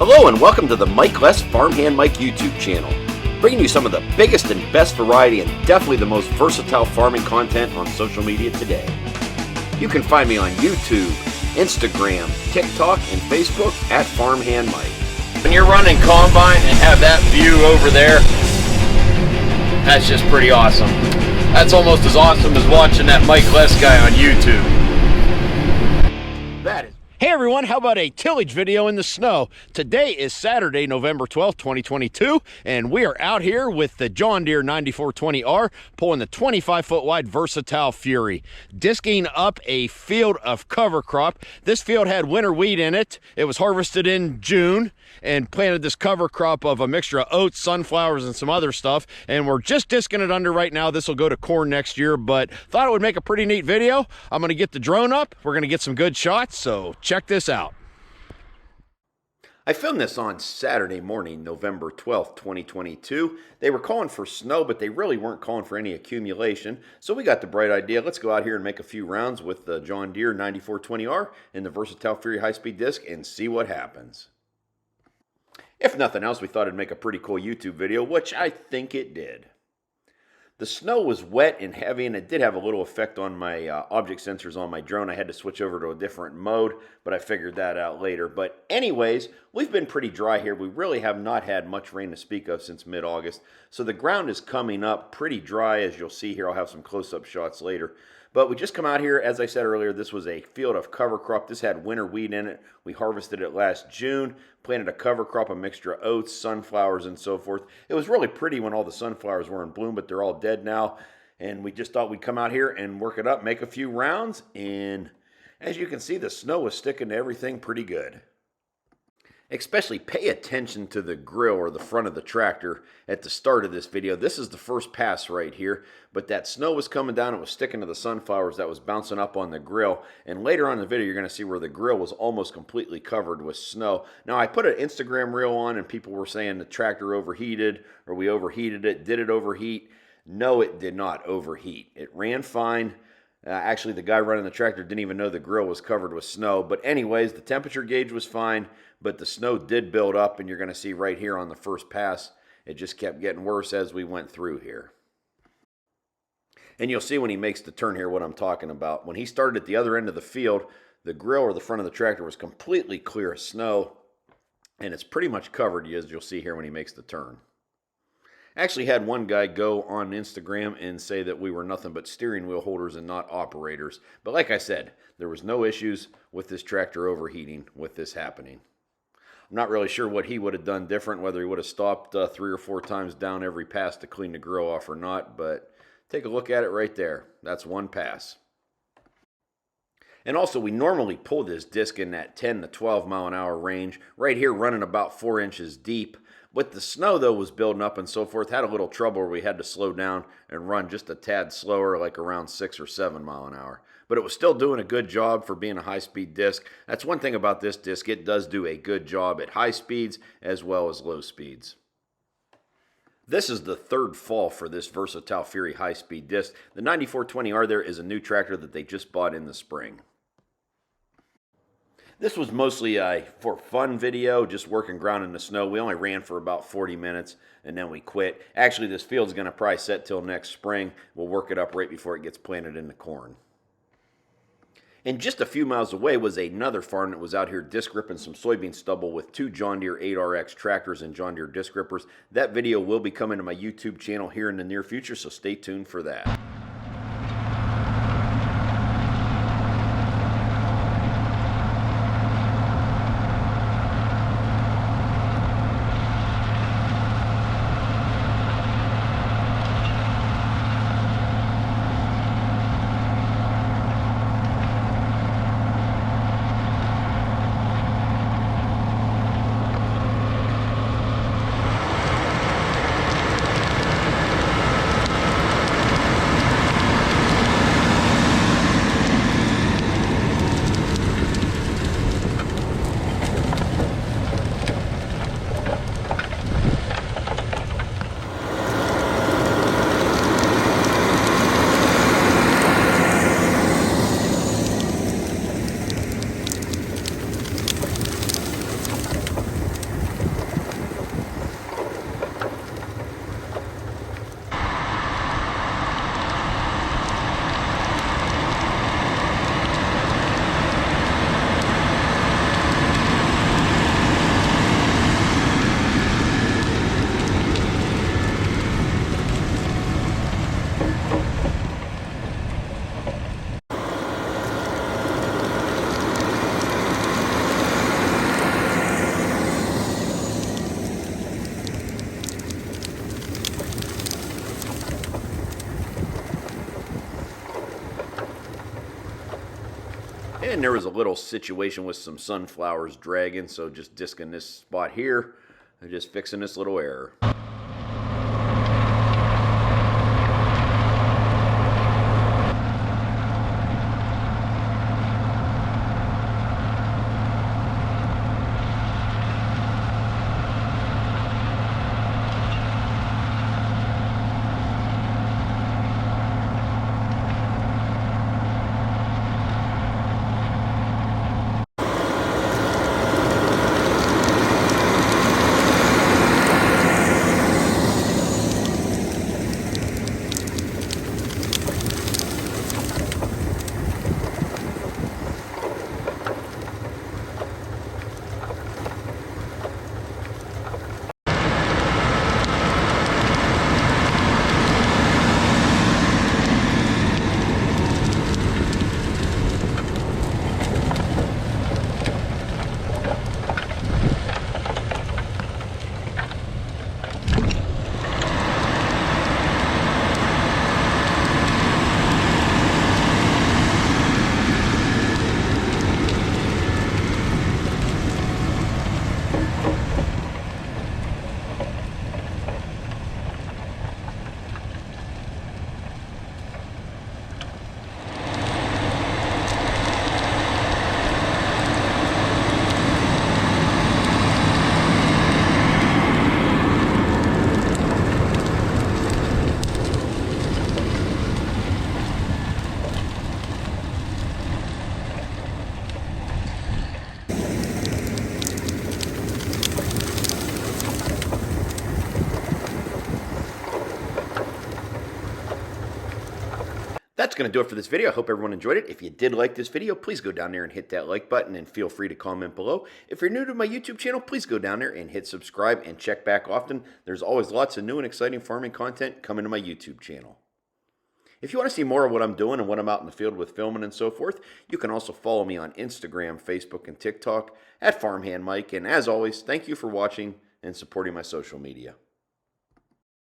Hello and welcome to the Mike Less Farmhand Mike YouTube channel, bringing you some of the biggest and best variety and definitely the most versatile farming content on social media today. You can find me on YouTube, Instagram, TikTok, and Facebook at Farmhand Mike. When you're running combine and have that view over there, that's just pretty awesome. That's almost as awesome as watching that Mike Less guy on YouTube. That is. Hey everyone, how about a tillage video in the snow? Today is Saturday, November 12th, 2022, and we are out here with the John Deere 9420R pulling the 25-foot wide Versatile Fury, disking up a field of cover crop. This field had winter wheat in it. It was harvested in June and planted this cover crop of a mixture of oats, sunflowers, and some other stuff, and we're just disking it under right now. This will go to corn next year, but thought it would make a pretty neat video. I'm going to get the drone up. We're going to get some good shots, so check this out. I filmed this on Saturday morning, November 12th, 2022. They were calling for snow, but they really weren't calling for any accumulation. So we got the bright idea. Let's go out here and make a few rounds with the John Deere 9420R and the Versatile Fury high-speed disc and see what happens. If nothing else, we thought it'd make a pretty cool YouTube video, which I think it did. The snow was wet and heavy, and it did have a little effect on my object sensors on my drone. I had to switch over to a different mode, but I figured that out later. But anyways, we've been pretty dry here. We really have not had much rain to speak of since mid-August. So the ground is coming up pretty dry, as you'll see here. I'll have some close-up shots later. But we just come out here, as I said earlier, this was a field of cover crop. This had winter wheat in it. We harvested it last June, planted a cover crop, a mixture of oats, sunflowers, and so forth. It was really pretty when all the sunflowers were in bloom, but they're all dead now. And we just thought we'd come out here and work it up, make a few rounds. And as you can see, the snow was sticking to everything pretty good. Especially pay attention to the grill or the front of the tractor at the start of this video. This is the first pass right here, but that snow was coming down. It was sticking to the sunflowers that was bouncing up on the grill. And later on in the video, you're going to see where the grill was almost completely covered with snow. Now, I put an Instagram reel on, and people were saying the tractor overheated or we overheated it. Did it overheat? No, it did not overheat. It ran fine. Actually, the guy running the tractor didn't even know the grill was covered with snow. But anyways, the temperature gauge was fine, but the snow did build up, and you're going to see right here on the first pass, it just kept getting worse as we went through here. And you'll see when he makes the turn here what I'm talking about. When he started at the other end of the field, the grill or the front of the tractor was completely clear of snow, and it's pretty much covered, as you'll see here when he makes the turn. Actually had one guy go on Instagram and say that we were nothing but steering wheel holders and not operators. But like I said, there was no issues with this tractor overheating with this happening. I'm not really sure what he would have done different, whether he would have stopped 3 or 4 times down every pass to clean the grill off or not, but take a look at it right there. That's one pass. And also, we normally pull this disc in that 10 to 12 mile an hour range, right here running about 4 inches deep. With the snow, though, was building up and so forth, had a little trouble where we had to slow down and run just a tad slower, like around 6 or 7 mile an hour. But it was still doing a good job for being a high-speed disc. That's one thing about this disc. It does do a good job at high speeds as well as low speeds. This is the third fall for this Versatile Fury high-speed disc. The 9420R there is a new tractor that they just bought in the spring. This was mostly a for fun video, just working ground in the snow. We only ran for about 40 minutes and then we quit. Actually, this field's going to probably set till next spring. We'll work it up right before it gets planted into corn. And just a few miles away was another farm that was out here disc ripping some soybean stubble with 2 John Deere 8RX tractors and John Deere disc rippers. That video will be coming to my YouTube channel here in the near future, so stay tuned for that. And there was a little situation with some sunflowers dragging, so just disking this spot here and just fixing this little error. That's going to do it for this video. I hope everyone enjoyed it. If you did like this video, please go down there and hit that like button and feel free to comment below. If you're new to my YouTube channel, please go down there and hit subscribe and check back often. There's always lots of new and exciting farming content coming to my YouTube channel. If you want to see more of what I'm doing and what I'm out in the field with filming and so forth, you can also follow me on Instagram, Facebook, and TikTok at Farmhand Mike. And as always, thank you for watching and supporting my social media.